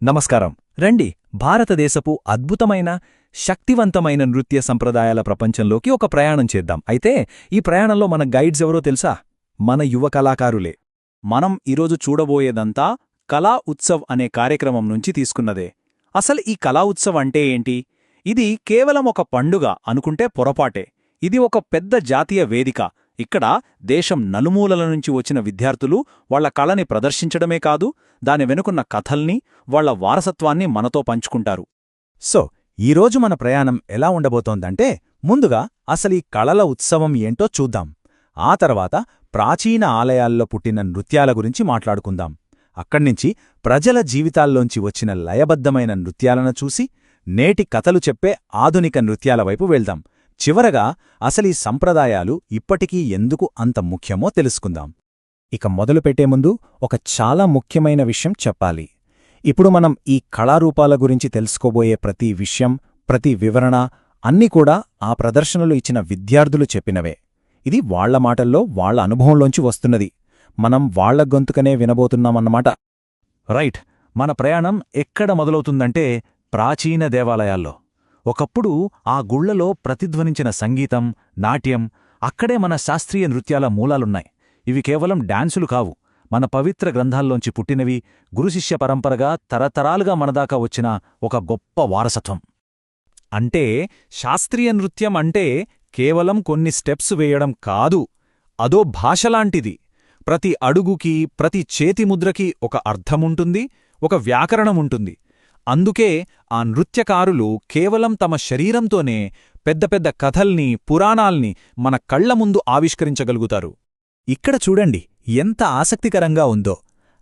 నమస్కారం. రండి, భారతదేశపు అద్భుతమైన శక్తివంతమైన నృత్య సంప్రదాయాల ప్రపంచంలోకి ఒక ప్రయాణం చేద్దాం. అయితే ఈ ప్రయాణంలో మన గైడ్స్ ఎవరో తెలుసా? మన యువ కళాకారులే. మనం ఈరోజు చూడబోయేదంతా కళా ఉత్సవ్ అనే కార్యక్రమం నుంచి తీసుకున్నదే. అసలు ఈ కళా ఉత్సవ్ అంటే ఏంటి? ఇది కేవలం ఒక పండుగ అనుకుంటే పొరపాటే. ఇది ఒక పెద్ద జాతీయ వేదిక. ఇక్కడ దేశం నలుమూలల నుంచి వచ్చిన విద్యార్థులు వాళ్ల కళని ప్రదర్శించడమే కాదు, దాని వెనుకున్న కథల్ని, వాళ్ల వారసత్వాన్ని మనతో పంచుకుంటారు. సో ఈరోజు మన ప్రయాణం ఎలా ఉండబోతోందంటే, ముందుగా అసలీ కళల ఉత్సవం ఏంటో చూద్దాం. ఆ తర్వాత ప్రాచీన ఆలయాల్లో పుట్టిన నృత్యాల గురించి మాట్లాడుకుందాం. అక్కడ్నించి ప్రజల జీవితాల్లోంచి వచ్చిన లయబద్ధమైన నృత్యాలను చూసి నేటి కథలు చెప్పే ఆధునిక నృత్యాల వైపు వెళ్దాం. చివరగా అసలీ సంప్రదాయాలు ఇప్పటికీ ఎందుకు అంత ముఖ్యమో తెలుసుకుందాం. ఇక మొదలుపెట్టే ముందు ఒక చాలా ముఖ్యమైన విషయం చెప్పాలి. ఇప్పుడు మనం ఈ కళారూపాల గురించి తెలుసుకోబోయే ప్రతి విషయం, ప్రతి వివరణ అన్నీ కూడా ఆ ప్రదర్శనలు ఇచ్చిన విద్యార్థులు చెప్పినవే. ఇది వాళ్ల మాటల్లో, వాళ్ల అనుభవంలోంచి వస్తున్నది. మనం వాళ్ల గొంతుకనే వినబోతున్నామన్నమాట. రైట్. మన ప్రయాణం ఎక్కడ మొదలవుతుందంటే ప్రాచీన దేవాలయాల్లో. ఒకప్పుడు ఆ గుళ్లలో ప్రతిధ్వనించిన సంగీతం, నాట్యం, అక్కడే మన శాస్త్రీయ నృత్యాల మూలాలున్నాయి. ఇవి కేవలం డాన్సులు కావు, మన పవిత్ర గ్రంథాల్లోంచి పుట్టినవి, గురుశిష్య పరంపరగా తరతరాలుగా మనదాకా వచ్చిన ఒక గొప్ప వారసత్వం. అంటే శాస్త్రీయ నృత్యం అంటే కేవలం కొన్ని స్టెప్స్ వేయడం కాదు, అదో భాషలాంటిది. ప్రతి అడుగుకి, ప్రతి చేతిముద్రకి ఒక అర్థముంటుంది, ఒక వ్యాకరణముంటుంది. అందుకే ఆ నృత్యకారులు కేవలం తమ శరీరంతోనే పెద్ద పెద్ద కథల్ని, పురాణాల్ని మన కళ్ల ముందు ఆవిష్కరించగలుగుతారు. ఇక్కడ చూడండి ఎంత ఆసక్తికరంగా ఉందో.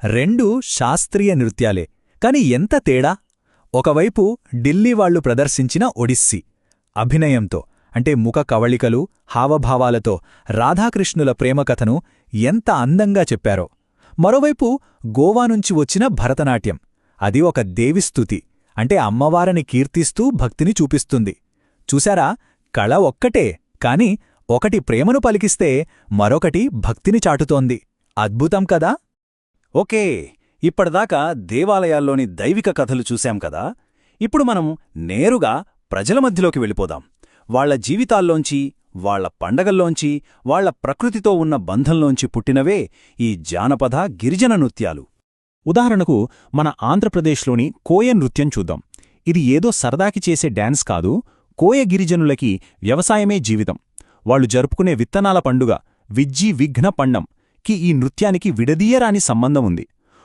రెండూ శాస్త్రీయ నృత్యాలే, కాని ఎంత తేడా! ఒకవైపు ఢిల్లీ వాళ్లు ప్రదర్శించిన ఒడిస్సీ అభినయంతో, అంటే ముఖ కవళికలు, హావభావాలతో రాధాకృష్ణుల ప్రేమకథను ఎంత అందంగా చెప్పారో. మరోవైపు గోవానుంచి వచ్చిన భరతనాట్యం, అది ఒక దేవిస్తుతి, అంటే అమ్మవారిని కీర్తిస్తూ భక్తిని చూపిస్తుంది. చూశారా, కళ ఒక్కటే, కాని ఒకటి ప్రేమను పలికిస్తే మరొకటి భక్తిని చాటుతోంది. అద్భుతం కదా! ఓకే, ఇప్పటిదాకా దేవాలయాల్లోని దైవిక కథలు చూశాం కదా. ఇప్పుడు మనం నేరుగా ప్రజల మధ్యలోకి వెళ్ళిపోదాం. వాళ్ల జీవితాల్లోంచి, వాళ్ల పండగల్లోంచి, వాళ్ల ప్రకృతితో ఉన్న బంధంలోంచి పుట్టినవే ఈ జానపద, గిరిజన నృత్యాలు. ఉదాహరణకు మన ఆంధ్రప్రదేశ్లోని కోయ నృత్యం చూద్దాం. ఇది ఏదో సరదాకి చేసే డాన్స్ కాదు, కోయ గిరిజనులకి వ్యవసాయమే జీవితం. వాళ్లు జరుపుకునే విత్తనాల పండుగ విజ్జి విఘ్న పండం కి ఈ నృత్యానికి విడదీయరాని సంబంధం ఉంది.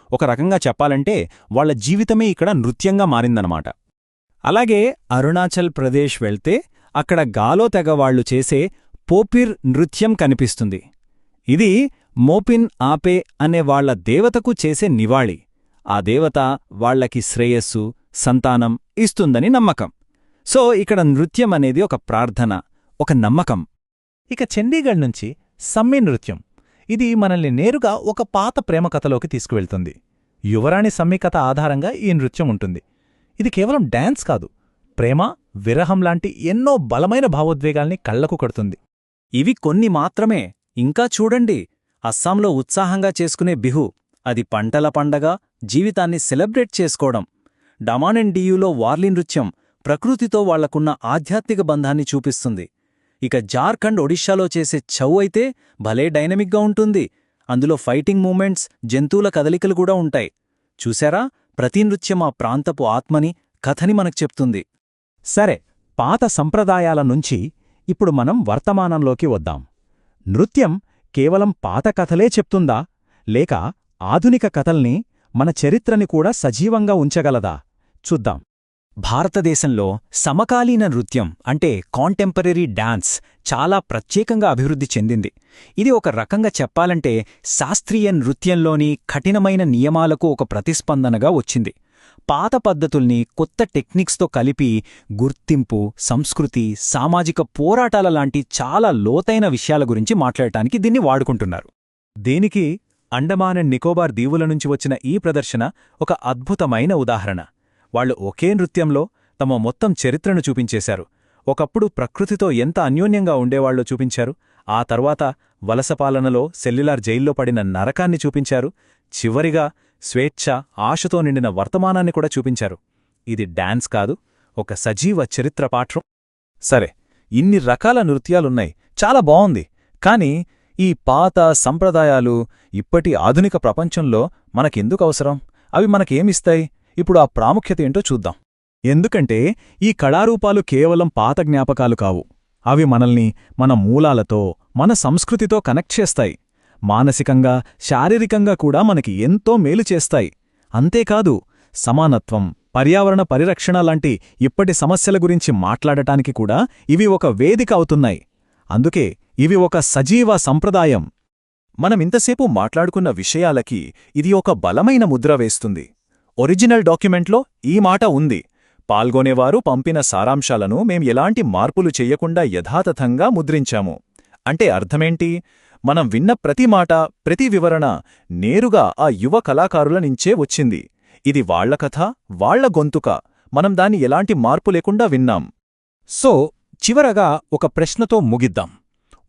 ఒక రకంగా చెప్పాలంటే వాళ్ల జీవితమే ఇక్కడ నృత్యంగా మారిందన్నమాట. అలాగే అరుణాచల్ ప్రదేశ్ వెళ్తే అక్కడ గాలో తెగ వాళ్లు చేసే పోపిర్ నృత్యం కనిపిస్తుంది. ఇది మోపిన్ ఆపే అనే వాళ్ల దేవతకు చేసే నివాళి. ఆ దేవత వాళ్లకి శ్రేయస్సు, సంతానం ఇస్తుందని నమ్మకం. సో ఇక్కడ నృత్యం అనేది ఒక ప్రార్థన, ఒక నమ్మకం. ఇక చండీగఢ్ నుంచి సమ్మీ నృత్యం. ఇది మనల్ని నేరుగా ఒక పాత ప్రేమకథలోకి తీసుకువెళ్తుంది. యువరాణి సమ్మీ కథ ఆధారంగా ఈ నృత్యం ఉంటుంది. ఇది కేవలం డాన్స్ కాదు, ప్రేమ, విరహం లాంటి ఎన్నో బలమైన భావోద్వేగాల్ని కళ్లకు కడుతుంది. ఇవి కొన్ని మాత్రమే. ఇంకా చూడండి, అస్సాంలో ఉత్సాహంగా చేసుకునే బిహు, అది పంటల పండగ, జీవితాన్ని సెలబ్రేట్ చేసుకోవడం. డమాన్ అండ్ డియూలో వార్లీ నృత్యం ప్రకృతితో వాళ్లకున్న ఆధ్యాత్మిక బంధాన్ని చూపిస్తుంది. ఇక జార్ఖండ్, ఒడిషాలో చేసే ఛౌ అయితే భలే డైనమిక్గా ఉంటుంది. అందులో ఫైటింగ్ మూమెంట్స్, జంతువుల కదలికలు కూడా ఉంటాయి. చూశారా, ప్రతి నృత్యం ఆ ప్రాంతపు ఆత్మని, కథని మనకు చెప్తుంది. సరే, పాత సంప్రదాయాల నుంచి ఇప్పుడు మనం వర్తమానంలోకి వద్దాం. నృత్యం కేవలం పాత కథలే చెప్తుందా, లేక ఆధునిక కథల్ని, మన చరిత్రని కూడా సజీవంగా ఉంచగలదా? చూద్దాం. భారతదేశంలో సమకాలీన నృత్యం అంటే కాంటెంపరరీ డాన్స్ చాలా ప్రత్యేకంగా అభివృద్ధి చెందింది. ఇది ఒక రకంగా చెప్పాలంటే శాస్త్రీయ నృత్యంలోని కఠినమైన నియమాలకు ఒక ప్రతిస్పందనగా వచ్చింది. పాత పద్ధతుల్ని కొత్త టెక్నిక్స్తో కలిపి గుర్తింపు, సంస్కృతి, సామాజిక పోరాటాల లాంటి చాలా లోతైన విషయాల గురించి మాట్లాడటానికి దీన్ని వాడుకుంటున్నారు. దీనికి అండమాన్ అండ్ నికోబార్ దీవుల నుంచి వచ్చిన ఈ ప్రదర్శన ఒక అద్భుతమైన ఉదాహరణ. వాళ్లు ఒకే నృత్యంలో తమ మొత్తం చరిత్రను చూపించేశారు. ఒకప్పుడు ప్రకృతితో ఎంత అన్యోన్యంగా ఉండేవాళ్లో చూపించారు. ఆ తర్వాత వలసపాలనలో సెల్యులార్ జైల్లో పడిన నరకాన్ని చూపించారు. చివరిగా స్వేచ్ఛ, ఆశతో నిండిన వర్తమానాన్ని కూడా చూపించారు. ఇది డాన్స్ కాదు, ఒక సజీవ చరిత్ర పాఠం. సరే, ఇన్ని రకాల నృత్యాలున్నాయి, చాలా బావుంది. కాని ఈ పాత సంప్రదాయాలు ఇప్పటి ఆధునిక ప్రపంచంలో మనకెందుకవసరం? అవి మనకేమిస్తాయి? ఇప్పుడు ఆ ప్రాముఖ్యత ఏంటో చూద్దాం. ఎందుకంటే ఈ కళారూపాలు కేవలం పాత జ్ఞాపకాలు కావు. అవి మనల్ని మన మూలాలతో, మన సంస్కృతితో కనెక్ట్ చేస్తాయి. మానసికంగా, శారీరకంగా కూడా మనకి ఎంతో మేలు చేస్తాయి. అంతేకాదు, సమానత్వం, పర్యావరణ పరిరక్షణ లాంటి ఇప్పటి సమస్యల గురించి మాట్లాడటానికి కూడా ఇవి ఒక వేదిక అవుతున్నాయి. అందుకే ఇవి ఒక సజీవ సంప్రదాయం. మనమింతసేపు మాట్లాడుకున్న విషయాలకి ఇది ఒక బలమైన ముద్ర వేస్తుంది. ఒరిజినల్ డాక్యుమెంట్లో ఈ మాట ఉంది. పాల్గొనేవారు పంపిన సారాంశాలను మేం ఎలాంటి మార్పులు చెయ్యకుండా యథాతథంగా ముద్రించాము. అంటే అర్థమేంటి? మనం విన్న ప్రతి మాట, ప్రతి వివరణ నేరుగా ఆ యువ కళాకారుల నుంచే వచ్చింది. ఇది వాళ్ల కథ, వాళ్ల గొంతుక. మనం దాన్ని ఎలాంటి మార్పు లేకుండా విన్నాం. సో, చివరగా ఒక ప్రశ్నతో ముగిద్దాం.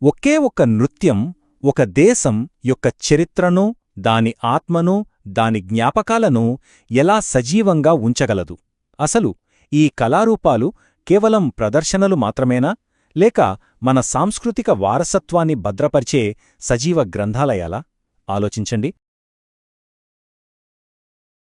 ఒకే ఒక్క నృత్యం ఒక దేశం యొక్క చరిత్రను, దాని ఆత్మను, దాని జ్ఞాపకాలను ఎలా సజీవంగా ఉంచగలదు? అసలు ఈ కళారూపాలు కేవలం ప్రదర్శనలు మాత్రమేనా, లేక మన సాంస్కృతిక వారసత్వాన్ని భద్రపరిచే సజీవ గ్రంథాలయాలా? ఆలోచించండి.